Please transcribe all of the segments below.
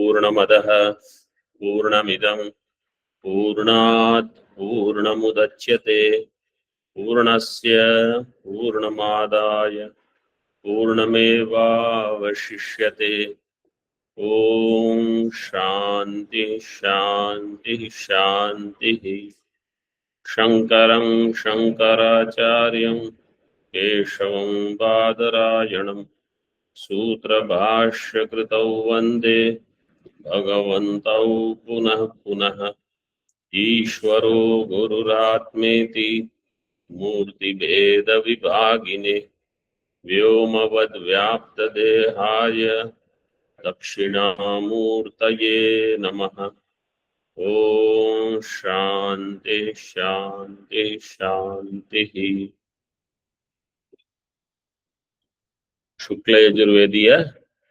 पूर्णमदः पूर्णमिदं पूर्णात् पूर्णमुदच्यते पूर्णस्य पूर्णमादाय पूर्णमेवावशिष्यते। ओम शांति शांति शांति। शंकरं शंकराचार्यं केशवं बादरायणं सूत्रभाष्यकृतौ वन्दे भगवन्तौ पुनः पुनः। ईश्वरो गुरुरात्मेति मूर्तिभेदविभागिने व्योमवद्व्याप्तदेहाय दक्षिणामूर्तये नमः। ओम शांति शांति शांति। शुक्ल यजुर्वेदीय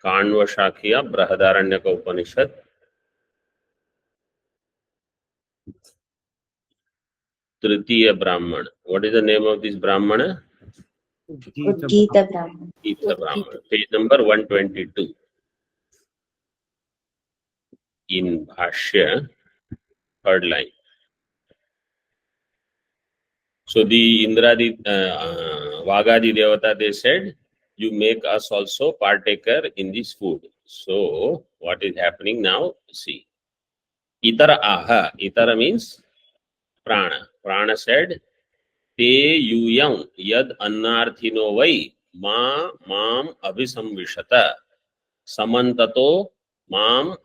काण्व शाखीय बृहदारण्यक उपनिषद तृतीय ब्राह्मण. What is the name of this ब्राह्मण? Gita Brahman. Gita Brahman. Page number 122 in Bhashya, third line. So the Indradi Vagadi Devata, they said, you make us also partaker in this food. So what is happening now? See, Itara aha. Itara means prana. Prana said, te yuyam yad annarthino vai ma mam abhisamvishata samantato mam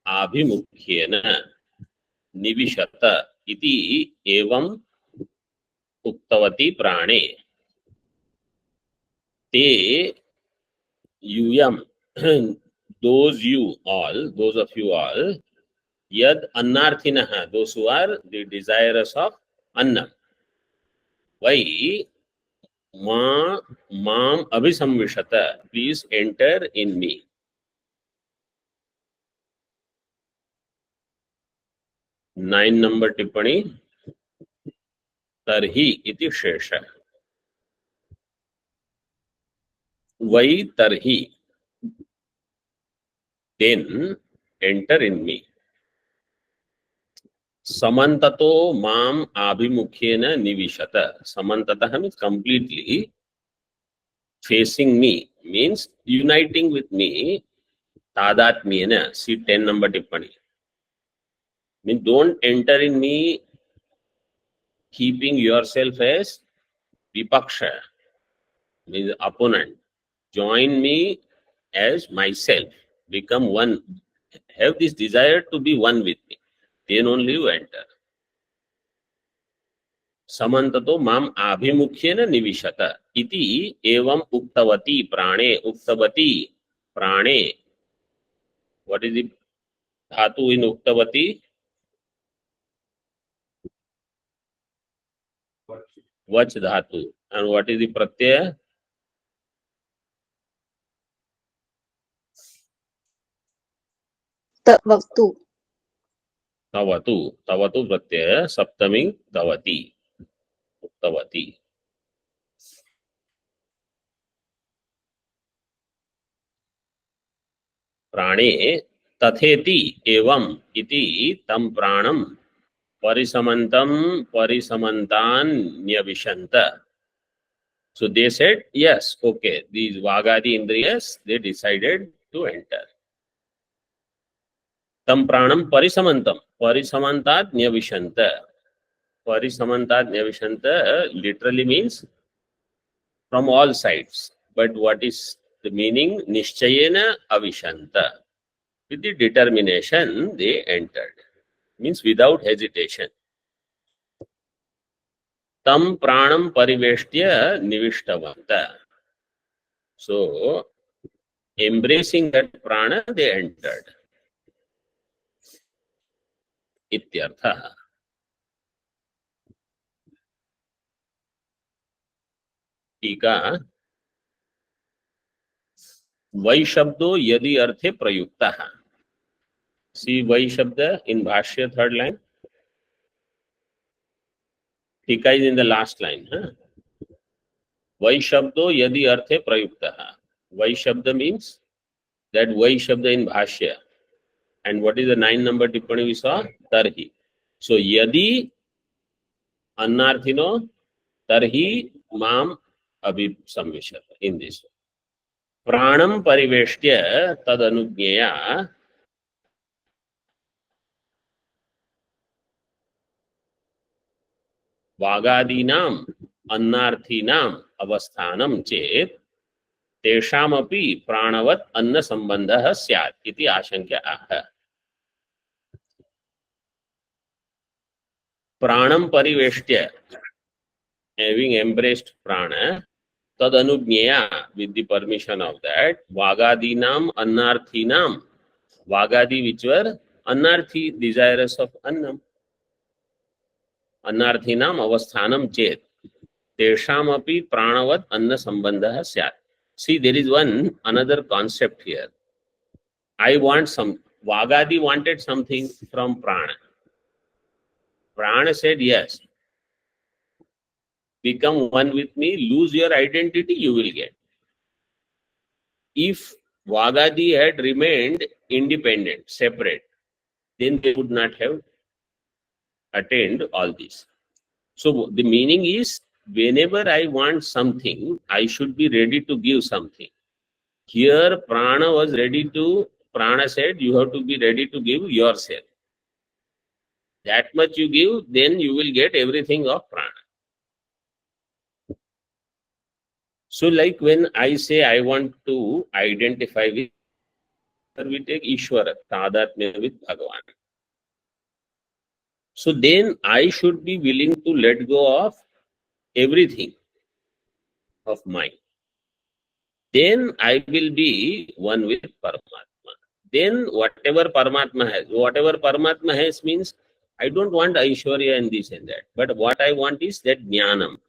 abhimukhyena nivishata iti evam uktavati prane. Te yuyam, those you all, those of you all, yad annarthinaha, those who are the desirous of annam. Why? Mam abhisamvishata, please enter in me. 9 number tippani. Tarhi iti shesha. Why tarhi? Then enter in me. Samantato mam abhimukhyena nivishata. Samantata means completely facing me, means uniting with me. Tadatmyena, see 10 number tippani. Means don't enter in me keeping yourself as vipaksha, means opponent. Join me as myself. Become one. Have this desire to be one with me. Then only you enter. Samantato mam abhimukhyena nivishata iti evam uktavati prane. Uktavati prane. What is the dhatu in uktavati? Vach dhatu. And what is the pratyaya? Tavatu. Tavatu. Tavatu pratyaya saptami tavati. Uktavati. प्राणे तथेति एवं इति तम प्राणम परिसमंतम परिसमंतान न्यविशंत. So they said, yes, okay, these Vagadi Indriyas, they decided to enter. Tam pranam parisamantam. Parisamantat nyavishanta. Parisamantat nyavishanta literally means from all sides. But what is the meaning? Nishchayena avishanta. With the determination, they entered. Means without hesitation. Tam pranam pariveshtya nivishtavanta. So, embracing that prana, they entered. Ityartha. Tika. Vai shabdo yadi arthe prayuktaha. See Vai Shabda in Bhashya, third line. Tika is in the last line. Vai Shabdo yadi arthe prayuktaha. Vai Shabda means that Vai Shabda in Bhashya. And what is the 9 number tippani we saw? Tarhi. So yadi annarthino tarhi mam abhisamvishat. In this pranam pariveshtya tad anugneya वागादीनाम अन्नार्थीनाम अवस्थानम चेत तेषामपि प्राणवत् अन्न संबंधः स्यात् इति आशंक्याः. प्राणम परिवेष्ट्य, having embraced prana, tad anugneya, with the permission of that, vagadinam annarthinam, vagadi which were annarthi, desirous of annam, annarthinam avasthanam chet tesham api pranavat anna sambandhah syat. See, there is another concept here. I want some, vagadi wanted something from prana. Prana said yes, become one with me, lose your identity, you will get. If Vagadi had remained independent, separate, then they would not have attained all this. So the meaning is, whenever I want something, I should be ready to give something. Here Prana was ready to, Prana said, you have to be ready to give yourself. That much you give, then you will get everything of Prana. So like when I say I want to identify with, we take Ishvara, Tadatmya with Bhagavan. So then I should be willing to let go of everything of mine. Then I will be one with Paramatma. Then whatever Paramatma has means, I don't want Aishwarya and this and that. But what I want is that Jnanam,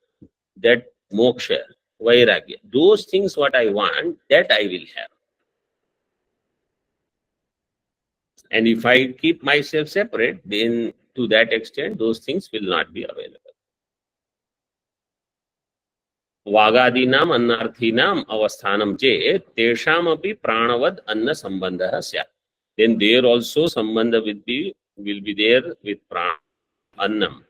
that Moksha, Vairagya. Those things what I want, that I will have. And if I keep myself separate, then to that extent, those things will not be available. वागादीनाम अन्नार्थीनाम अवस्थानम चेत तेषाम अपि प्राणवद अन्न संबंधः स्यात्. Then there also sambandha will be there with prana, annam.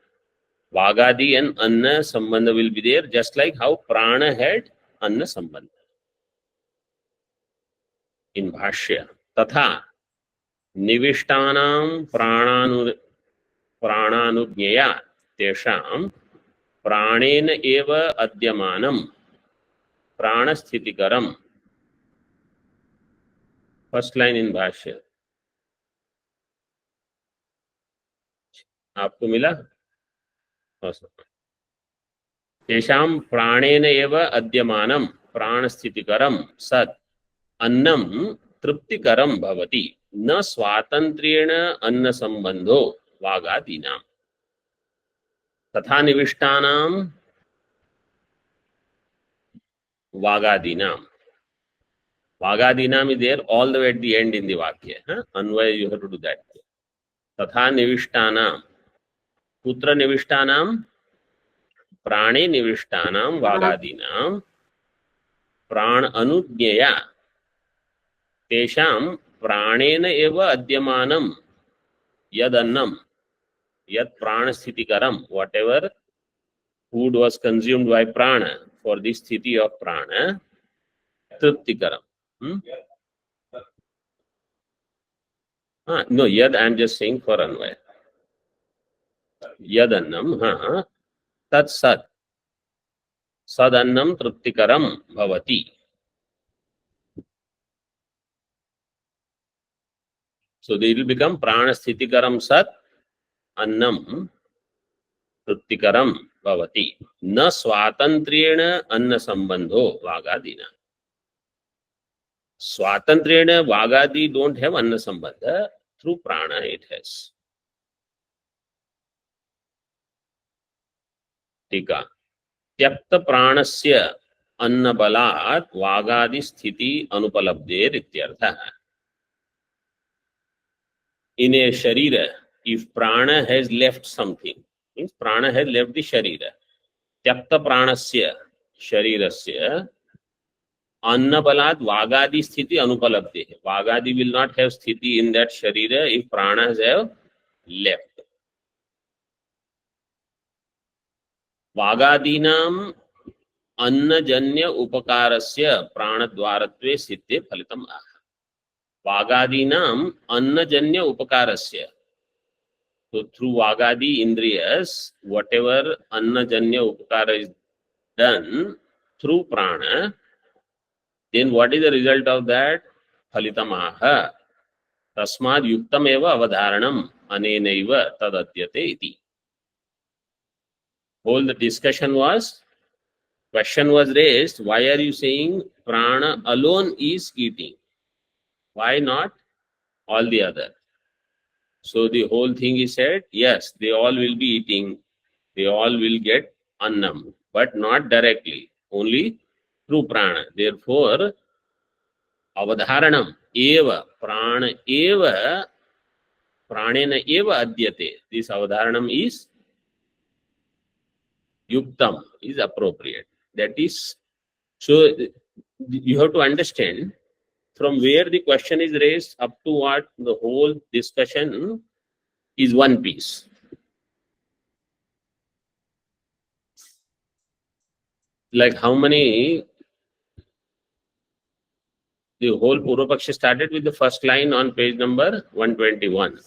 Vagadi and anna sambandha will be there, just like how prana had anna sambandha. In Bhashya, tatha निविष्टानां प्राणानुज्ञया तेषां प्राणेन एव अद्यमानं प्राणस्थितिकरम. First line in भाष्य आपको मिला? तेषां प्राणेन एव अद्यमानं प्राणस्थितिकरम सत् अन्नं तृप्तिकरम भवति न स्वातंत्र्येण अन्न संबंधो वागादीनां तथा निविष्टानां वागादीनां. Vagadinam is there all the way at the end in the Vakya. Anvaya you have to do that. Tatha nivishtanam. Putra nivishtanam. Prane nivishtanam. Vagadinam. Pran anudnyaya. Tesham pranena eva adyamanam. Yad annam. Yad prana sthitikaram. Whatever food was consumed by prana for this sthiti of prana. Triptikaram. No, yad I am just saying for Anvaya. Yad annam, tat sat. Sad annam triptikaram bhavati. So they will become prana sthitikaram sat annam triptikaram bhavati. Na swatantriyena anna sambandho vagadina. Swatantriyena vagadi don't have anna sambandha. Through prana it has. Tika. Tyakta pranasya anna balat vagadi sthiti anupalabdher ityartha. In a sharira, if prana has left something, means prana has left the sharira. Tyakta pranasya sharirasya अन्न बलात् वागादि स्थिति अनुपलब्धि है. Vagadi will not have sthiti in that sharira if pranas have left. वागादीनाम अन्नजन्य उपकारस्य प्राणद्वारत्वे सिद्धे फलितम आह. वागादीनाम अन्नजन्य उपकारस्य. So through Vagadi Indriyas, whatever annajanya upakara is done through prana, then what is the result of that? Phalitamaha. Tasmad yuktam eva avadharanam anenaiva tadatyate iti. Whole the discussion was, question was raised, why are you saying prana alone is eating? Why not all the other? So the whole thing is said, yes, they all will be eating, they all will get annam, but not directly, only through prana. Therefore, avadharanam eva, prana eva, pranena eva adyate. This avadharanam is yuktam, is appropriate. That is, so you have to understand from where the question is raised up to what the whole discussion is one piece. Like how many, the whole Purvapaksha started with the first line on page number 121,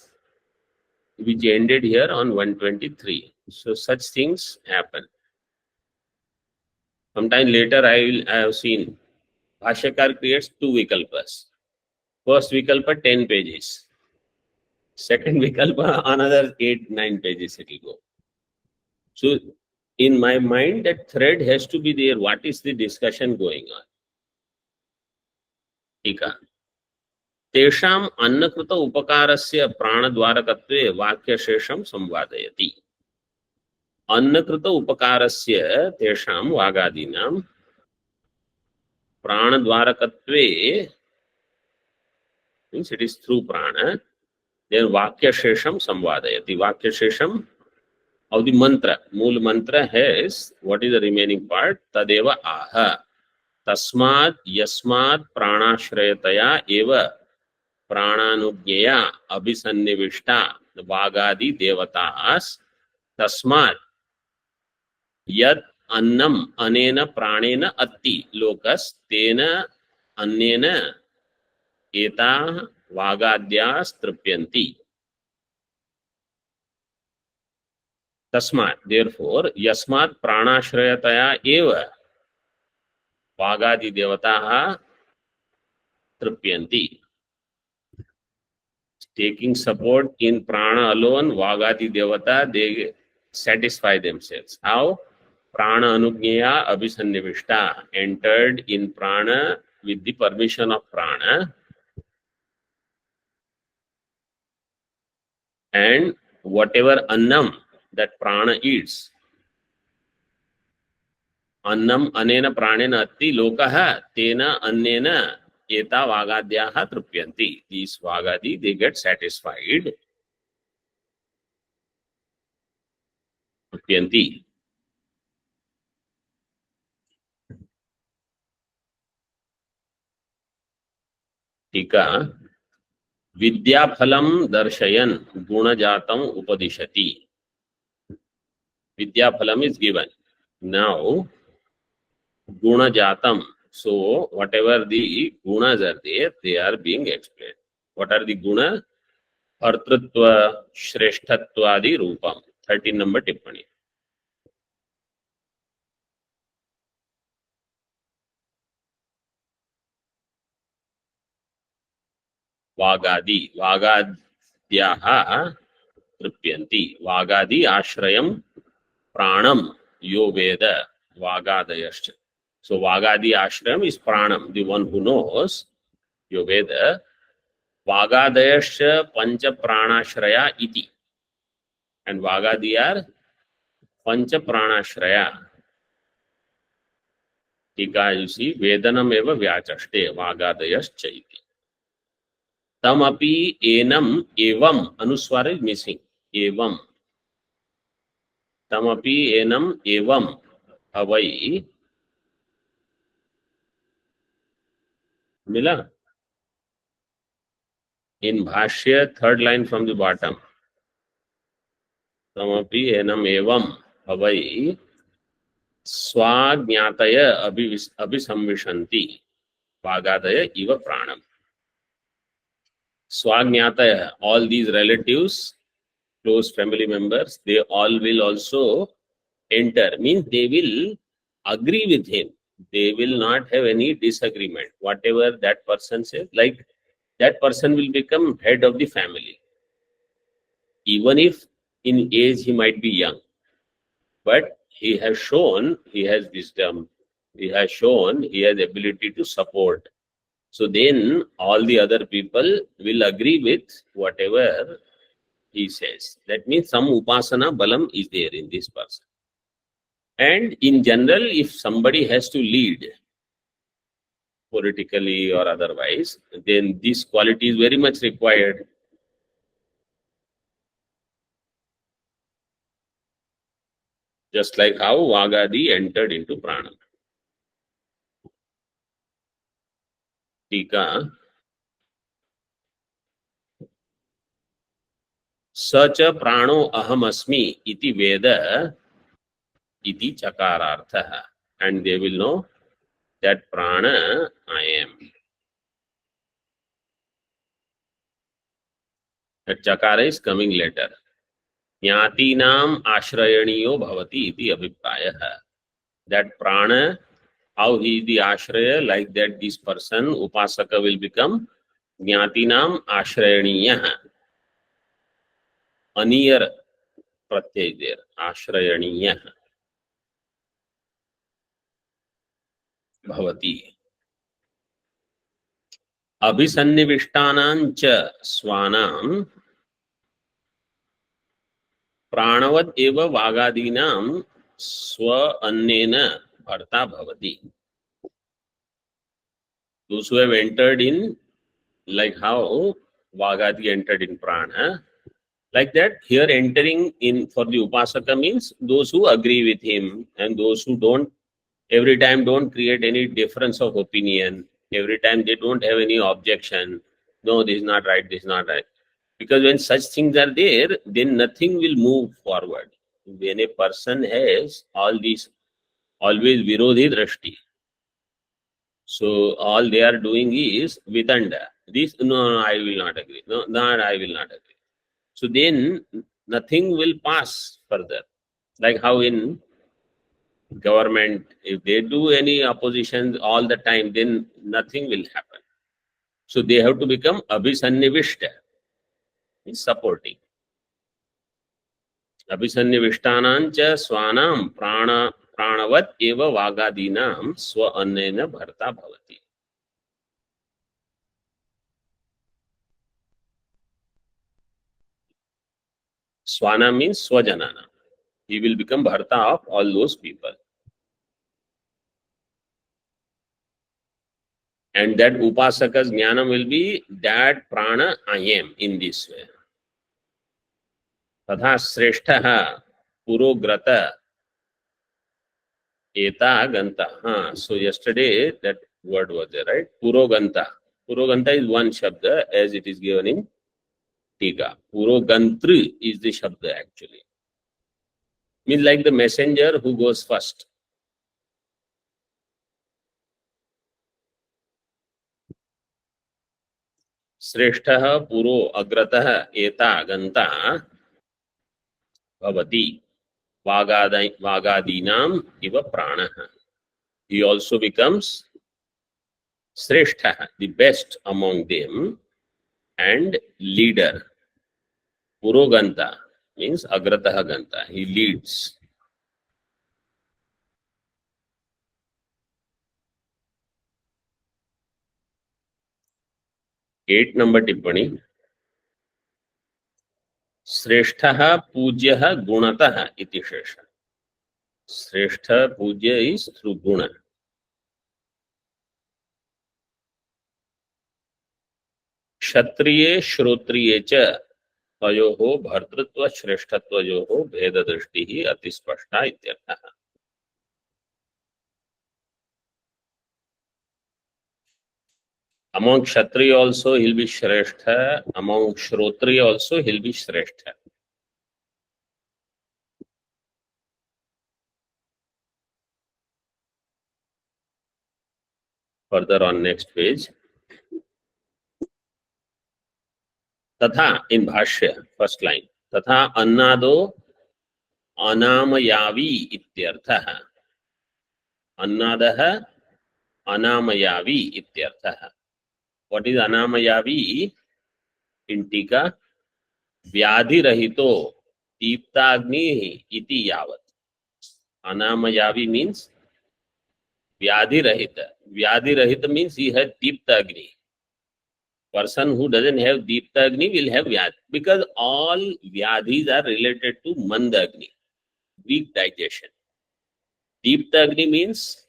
which ended here on 123. So such things happen. Sometime later I have seen Bhashyakar creates two vikalpas. First vikalpa 10 pages. Second vikalpa another 8-9 pages it will go. So in my mind that thread has to be there. What is the discussion going on? Tika. तेषाम् अन्नकृत उपकारस्य प्राणद्वारकत्वे वाक्यशेषं संवादयति. अन्नकृत उपकारस्य तेषां वागादीनां प्राणद्वारकत्वे, means it is through prana, then vakyashesham samvadayati. Vakyashesham of the mantra, mool mantra has, what is the remaining part? Tadeva aha. Tasmad yasmad pranashrayataya eva prananugnyaya abhisannivishta vagadi devatas tasmad yad annam anena pranena atti lokas tena annena eta vagadyas tripyanti. Tasmat, therefore, yasmat pranashrayataya eva vagadi devataha tripyanti. Taking support in prana alone, vagadi devata, they satisfy themselves. How? Prana anugnyaya abhisannivishta, entered in prana with the permission of prana, and whatever annam that prana eats, annam anena pranena atti lokaha tena annena eta vagadyaha trupyanti. These vagadi, they get satisfied. Trupyanti. Tika. Vidyaphalam darshayan gunajatam upadishati. Vidyaphalam is given. Now, gunajatam. So, whatever the gunas are there, they are being explained. What are the guna? Artritva, Shreshtatvadi Rupam. 13 number Tippani. Vagadi. Vagadyaha tripyanti. Vagadi ashrayam pranam yo veda vagadayascha. So Vagadi ashrayam is pranam, the one who knows, yo veda. Vagadayascha pancha pranashraya iti. And Vagadi are pancha pranashraya. Tika, you see, Vedanam eva vyachaste Vagadayascha iti. Tamapi enam evam, anuswara is missing. Evam. Tamapi enam evam havai मिला? In Bhashya, third line from the bottom. तमपि एनम एवं हवै स्वाज्ञातय अभिसंविशन्ति वागादय इव प्राणम. Swagnataya, all these relatives, close family members, they all will also enter. Means they will agree with him. They will not have any disagreement. Whatever that person says, like that person will become head of the family. Even if in age he might be young, but he has shown he has wisdom. He has shown he has ability to support. So then all the other people will agree with whatever he says. That means some upasana balam is there in this person. And in general, if somebody has to lead politically or otherwise, then this quality is very much required. Just like how Vagadi entered into Prana. Tika. Such a prano aham asmi iti veda iti chakarartha. And they will know that prana I am. That chakara is coming later. Jnatinam ashrayaniyo bhavati iti abhiprayah. That prana, how he is the ashraya, like that this person, upasaka, will become jnatinam ashrayaniya. Aniyar pratyay there, ashrayaniya bhavati. Abhisannivishtanam cha swanam प्राणवत एव वागादीनाम स्व अन्नेन भर्ता भवति. Those who have entered in, like how Vagadi entered in prana, like that here entering in for the upasaka means those who agree with him and those who don't, every time don't create any difference of opinion, every time they don't have any objection, no, this is not right, this is not right. Because when such things are there, then nothing will move forward. When a person has all these always virodhi drashti, so all they are doing is vitanda. This, no, I will not agree. No, that I will not agree. So then nothing will pass further. Like how in government, if they do any opposition all the time, then nothing will happen. So they have to become abhisannivishta, is supporting. अभिसन्निविष्टानां च स्वानां प्राणवत् एव वागादीनां स्व अन्नेन भर्ता भवति. Swana means swajanana. He will become bharta of all those people. And that upasaka's jnana will be that prana I am in this way. तथा श्रेष्ठः पुरोग्रत eta ganta. So yesterday that word was there, right? Puroganta. Puroganta is one shabda as it is given in Tika. Purogantri is the shabda actually. Means like the messenger who goes first. Sreshtha puro agratah eta ganta bhavati vagadinam iva pranaha. He also becomes Sreshtha, the best among them, and leader. Puroganta means agrataha ganta. He leads. 8 number टिप्पणी. श्रेष्ठः पूज्यः गुणतः इति शेष. श्रेष्ठ पूज्य is through guna. क्षत्रिये श्रोत्रिये च तयोः भर्तृत्व श्रेष्ठत्वयोः भेद दृष्टिः अतिस्पष्टा इत्यर्थः. Among Kshatriya also he'll be Shreshtha. Among Shrotriya also he'll be Shreshtha. Further on next page. Tatha in Bhashya, first line. Tatha annado anamayavi ityartha. Annadah anamayavi ityartha. What is anamayavi? In Tika, vyadhi rahito deeptagni iti yavat. Anamayavi means vyadhi rahita. Vyadhi rahita means he has deeptagni. Person who doesn't have deeptagni will have vyadhi, because all vyadhis are related to mandagni, weak digestion. Deeptagni means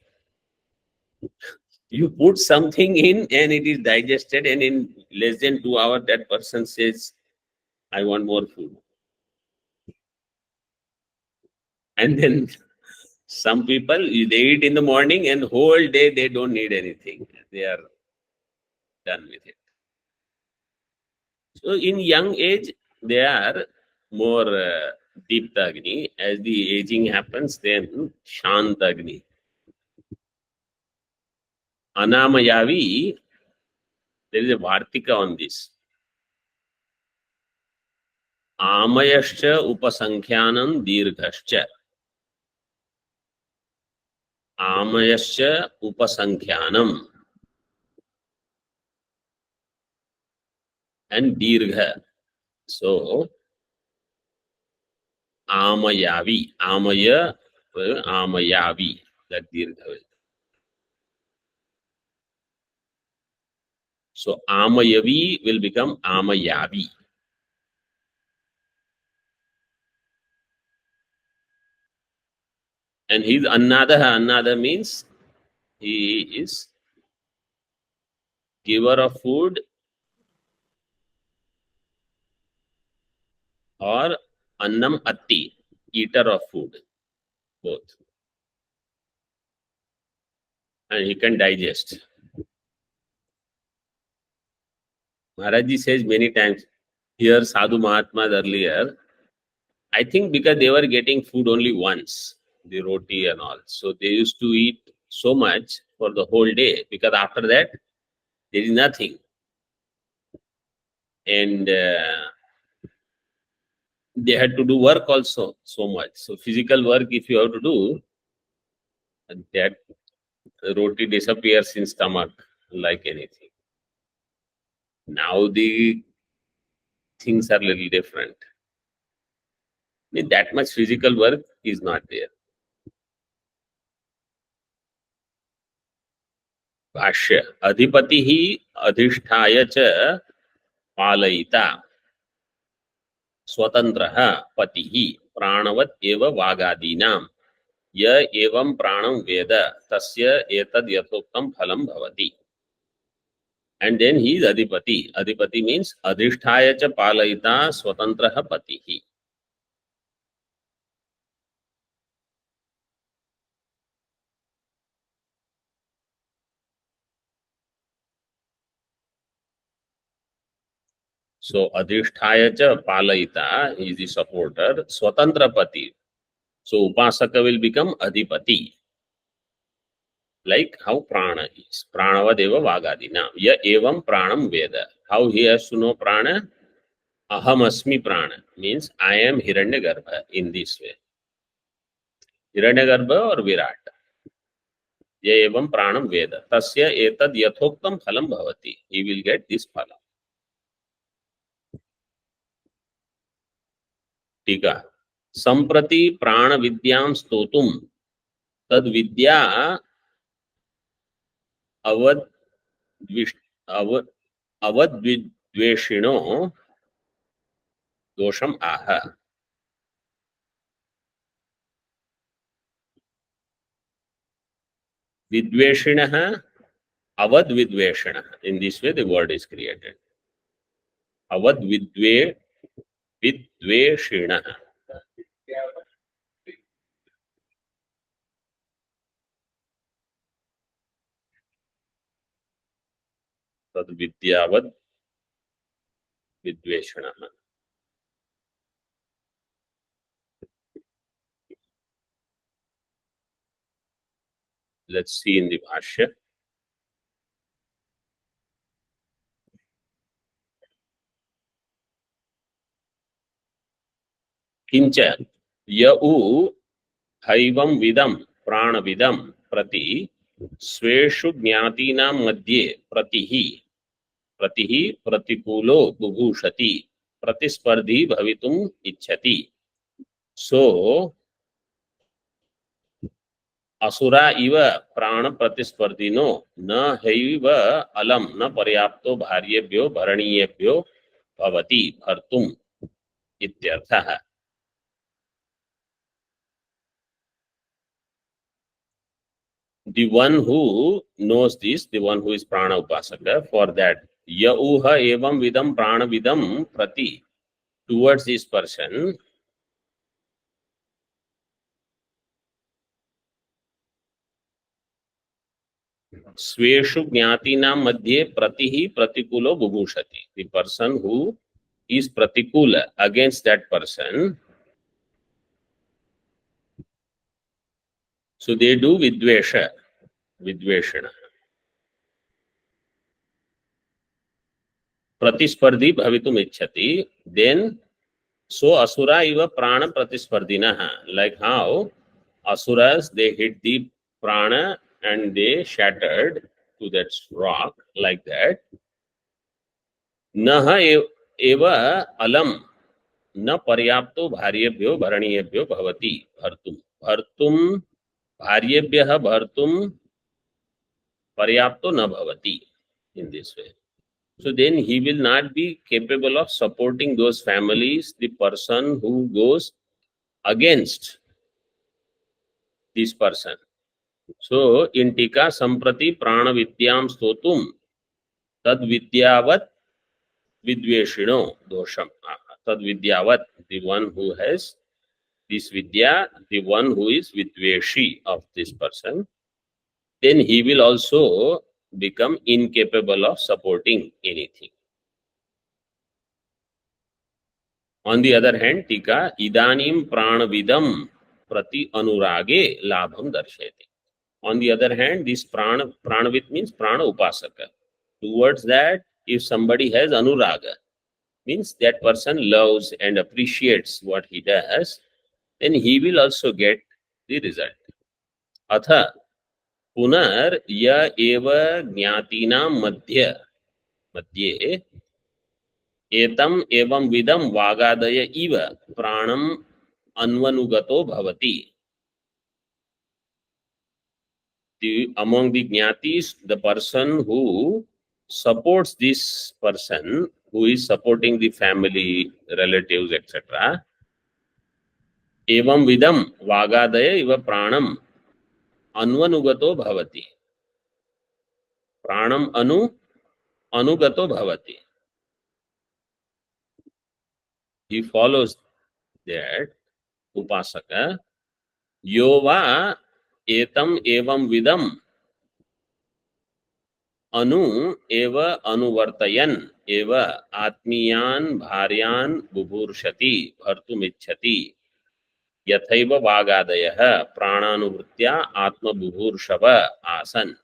you put something in and it is digested, and in less than 2 hours that person says, I want more food. And then some people, they eat in the morning and whole day they don't need anything. They are done with it. So in young age, they are more Deeptagni. As the aging happens, then Shantagni. Anamayavi, there is a Vartika on this. Amayascha upasankhyanam dirghascha. Amayascha upasankhyanam and dirgha. So Amayavi, Amaya, Amayavi, that dirgha. So Amayavi will become Amayavi. And he's Annadaha. Annada means he is giver of food or Annam Atti, eater of food, both. And he can digest. Maharaji says many times, here Sadhu Mahatmas earlier, I think because they were getting food only once, the roti and all. So they used to eat so much for the whole day, because after that, there is nothing. And they had to do work also so much. So physical work, if you have to do, that roti disappears in stomach like anything. Now the things are little different. That much physical work is not there. भाष्य अधिपति ही अधिष्ठाय च पालयिता स्वतंत्रः पतिः प्राणवत् एव वागादीनां य एवं प्राणं वेद तस्य एतद् यथोक्तं फलं भवति. And then he is adipati. Adipati means adhisthaya cha palayita swatantraha patihi. So adhisthaya cha palayita, he is the supporter, swatantra pati. So upasaka will become adipati. Like how prana is. Pranavadeva vagadina. Ya evam pranam veda. How he has to know prana? Aham asmi prana. Means I am Hiranyagarbha in this way. Hiranyagarbha or Virat. Ya evam pranam veda. Tasya etad yathoktam phalam bhavati. He will get this phala. टीका संप्रति प्राण विद्यां स्तोतुम तद विद्या अवद अवद अवद्विद्वेषिणो दोषम आह. विद्वेषिणः अवद्विद्वेषिणः. In this way the word is created. विद्वेषिणः. तद विद्यावद विद्वेषणः. Let's see in the Bhashya. किंच यऊ हैवं विदं प्राणविदं प्रति स्वेषु ज्ञातीनां मध्ये प्रतिः प्रतिकूलो बुभूषति प्रतिस्पर्धी भवितुम् इच्छति. सो असुरा इव प्राण प्रतिस्पर्धिनो न हैव अलम न पर्याप्तो भार्येभ्यो भरणीयेभ्यो भवति भर्तुम् इत्यर्थः. The one who knows this, the one who is prana upasaka, for that yauha evam vidam prana vidam prati, towards this person, sweshu jnatinam madhye pratihi pratikulo bubhushati. The person who is pratikula against that person, so they do vidveshana. Pratispardhi bhavitum ichchati, then so asura iva prana pratispardhinaha, like how asuras, they hit the prana and they shattered to that rock, like that. Naha eva alam न पर्याप्तो भार्येभ्यो भरणीयेभ्यो भवति भर्तुम भार्येभ्यः भर्तुम पर्याप्तो न भवति. In this way, so then he will not be capable of supporting those families, the person who goes against this person. So in tika samprati prana vidyam stotum tad vidyavat vidveshino dosham. Tad vidyavat, the one who has this vidya, the one who is vidveshi of this person, then he will also become incapable of supporting anything. On the other hand, tika idanim pranavidam prati anurage labham darshayati. On the other hand, this pranavid means prana upasaka. Towards that, if somebody has anuraga, means that person loves and appreciates what he does, then he will also get the result. Atha punar ya eva jnatinam madhye etam evam vidam vagadaya iva pranam anvanugato bhavati. Among the jnatis, the person who supports this person, who is supporting the family, relatives, etc. Evam vidam vagadaya iva pranam anvanugato bhavati. Pranam anugato bhavati. He follows that upasaka. Yova etam evam vidam anu eva anuvartayan eva atmiyan bharyan bubhurshati bhartumichhati yathaiva vagadayah prananuvritya atma bubhurshava asan.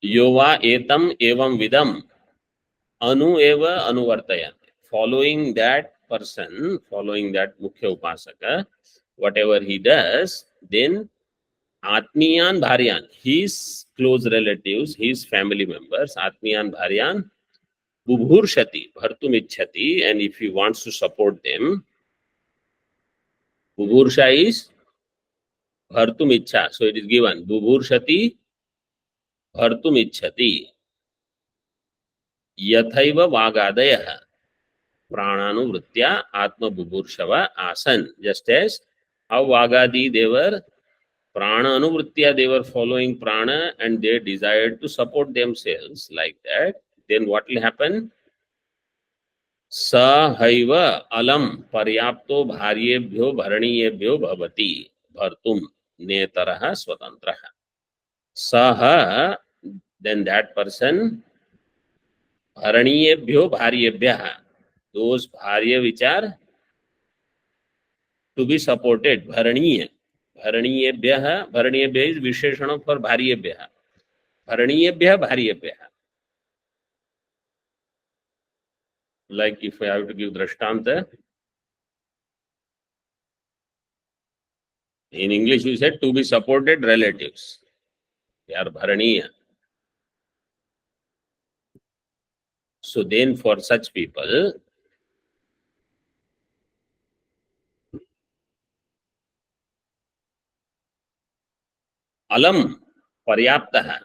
Yova etam evam vidam anu eva anuvartayan. Following that person, following that mukhya upasaka, whatever he does, then Atmiyan Bharyan, his close relatives, his family members, Atmiyan Bharyan, Bubhurshati, Bhartumichhati, and if he wants to support them, Bubhursha is Bhartumichha. So it is given, Bubhurshati, Bhartumichhati, Yathaiva Vagadayah, Prananuvritya Atma Bubhurshava Asan. Just as how Vagadi they were Prana Anuvritya, they were following Prana and they desired to support themselves like that. Then what will happen? Sahaiva alam paryapto bharyebhyo bharaniyebhyo bhavati bhartum netaraha swatantraha. Saha, then that person, Bharaniyebhyo Bharyebhyah, those Bharya which are to be supported, Bharaniya. Bharaniyebhyah, Bharaniyebhyah is Visheshana for Bharyebhyah. Bharaniyebhyah Bharyebhyah. Like if I have to give Drashtanta, in English we said to be supported relatives. They are Bharaniya. So then for such people, alam paryaptaha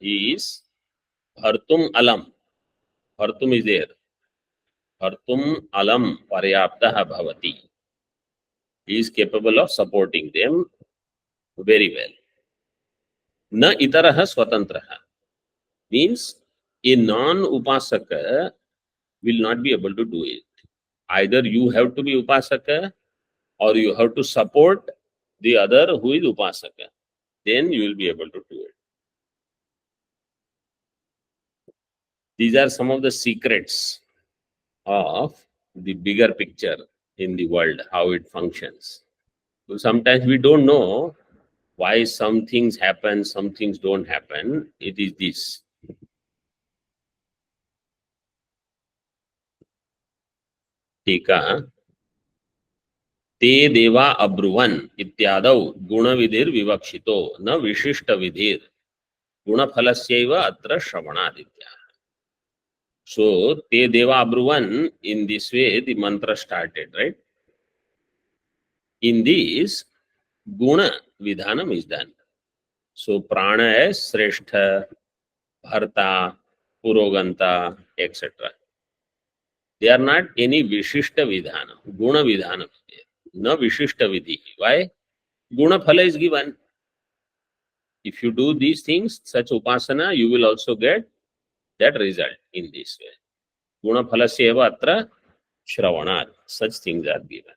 is hartum alam. Hartum is there. Hartum alam paryaptaha bhavati. He is capable of supporting them very well. Na itaraha swatantraha means a non-upasaka will not be able to do it. Either you have to be upasaka or you have to support the other who is upasaka. Then you will be able to do it. These are some of the secrets of the bigger picture in the world, how it functions. So sometimes we don't know why some things happen, some things don't happen. It is this. Tika te deva abruvan ityadau gunavidir vivakshito na vishishta vidhir gunapalasyaiva atra shravanaditya. So te deva abruvan, in this way the mantra started, right? In this, guna vidhanam is done. So prana is sreshtha, bharta, puroganta, etc. They are not any vishishta vidhana, guna vidhana. No vishishta vidhi. Why? Guna phala is given. If you do these things, such upasana, you will also get that result in this way. Guna phala seva atra shravanat. Such things are given.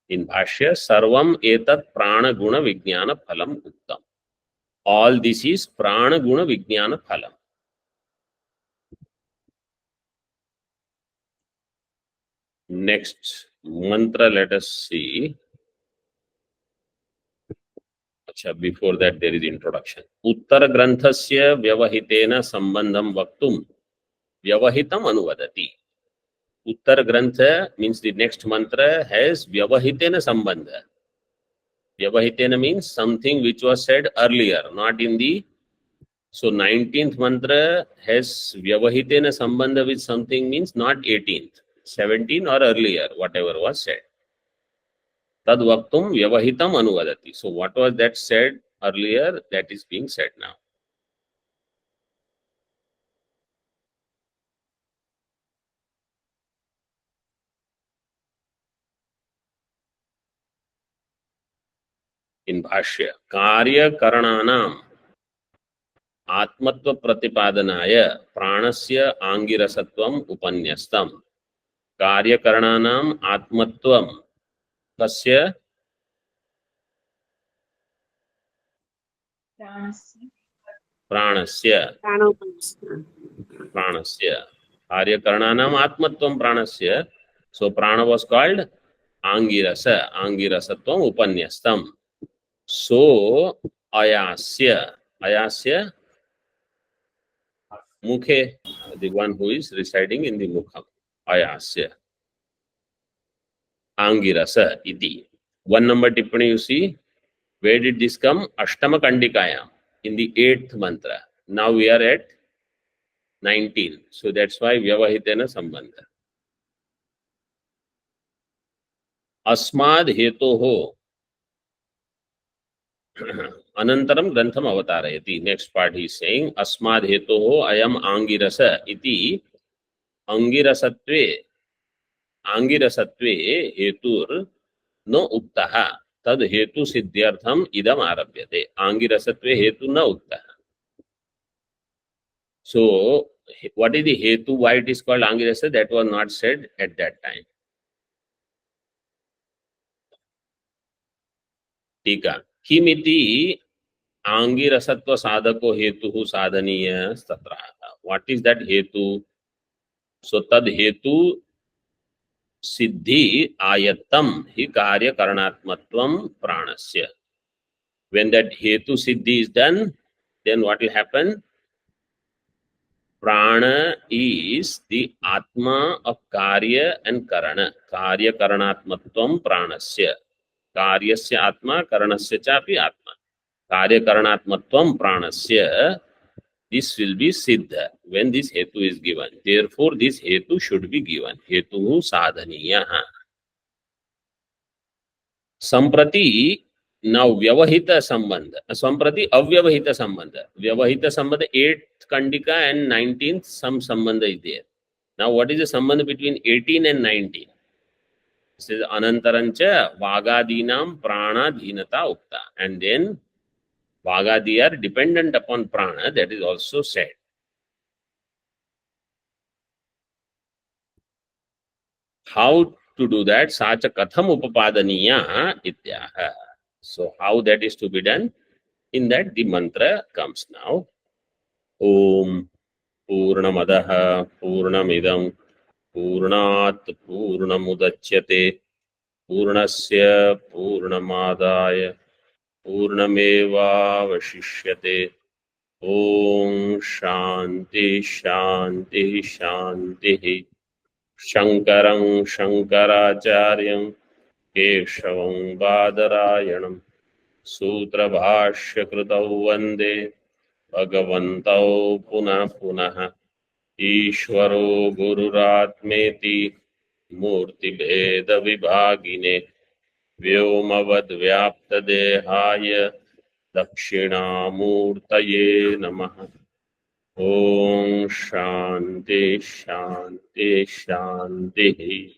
In Bhashya, sarvam etat prana guna vijnana phalam uttam. All this is prana guna vijnana phalam. Next mantra, let us see. Before that, there is introduction. Uttara granthasya vyavahitena sambandham vaktum vyavahitam anuvadati. Uttara grantha means the next mantra has vyavahitena sambandha. Vyavahitena means something which was said earlier, not in the. So 19th mantra has vyavahitena sambandha with something means not 18th, 17 or earlier, whatever was said. Tad vaktum vyavahitam anuvadati. So what was that said earlier, that is being said now. In Bhashya, karya karananam आत्मत्व प्रतिपादनाय प्राणस्य आंगिरसत्वम उपन्यस्तम. कार्यकरणानाम आत्मत्वम कस्य प्राणस्य प्राणस्य कार्यकरणानाम आत्मत्वम प्राणस्य. So prana was called angirasa, angirasatvam upanyastam. So ayasya mukhe, the one who is residing in the mukham, ayasya angirasa iti. 1 number tippani you see. Where did this come? Ashtama Kandikayam, in the 8th mantra. Now we are at 19. So that's why vyavahitena sambandha. Asmad hetoho anantaram grantham avatarayati. Next part he is saying asmad hetoho ayam angirasa iti angirasatve hetur no uktaha tad hetu siddhyartham idam arabhyate. Angirasatve hetu na uktaha. So what is the hetu, why it is called angirasa? That was not said at that time. Tika kimiti आंगिरसत्व साधको हेतु साधनीय तत्र. What is that hetu? So tad hetu siddhi ayatam hi karya karanatmatvam pranasya. When that hetu siddhi is done, then what will happen? Prana is the atma of karya and karana. Karya karanatmatvam pranasya. Karyasya atma, karanasya chapi atma. Karya karanatmatvam pranasya. This will be siddha when this hetu is given. Therefore, this hetu should be given. Hetu sadhaniya. Samprati now vyavahita sambandha. Samprati avyavahita sambandha. Vyavahita sambandha 8th kandika and 19th some sambandha is there. Now what is the sambandha between 18 and 19? This is anantarancha vagadinam prana dhinata ukta. And then vagadi are dependent upon prana, that is also said. How to do that? Sacha katham upapadaniya ityaha. So how that is to be done? In that the mantra comes now. Om Purnamadaha Purnamidam Purnat Purnamudachyate Purnasya Purnamadaya Purnameva Vashishyate. Om Shanti Shanti Shanti. Shankaram Shankaracharyam Keshavam Badarayanam Sutra Bhashya Krutau Vande Bhagavantau Punah Punah Ishvaro Gururatmeti Murti Bheda Vibhagine Vyomavad Vyapta Dehaya Dakshinamurtaye Namaha. Om Shanti Shanti Shanti.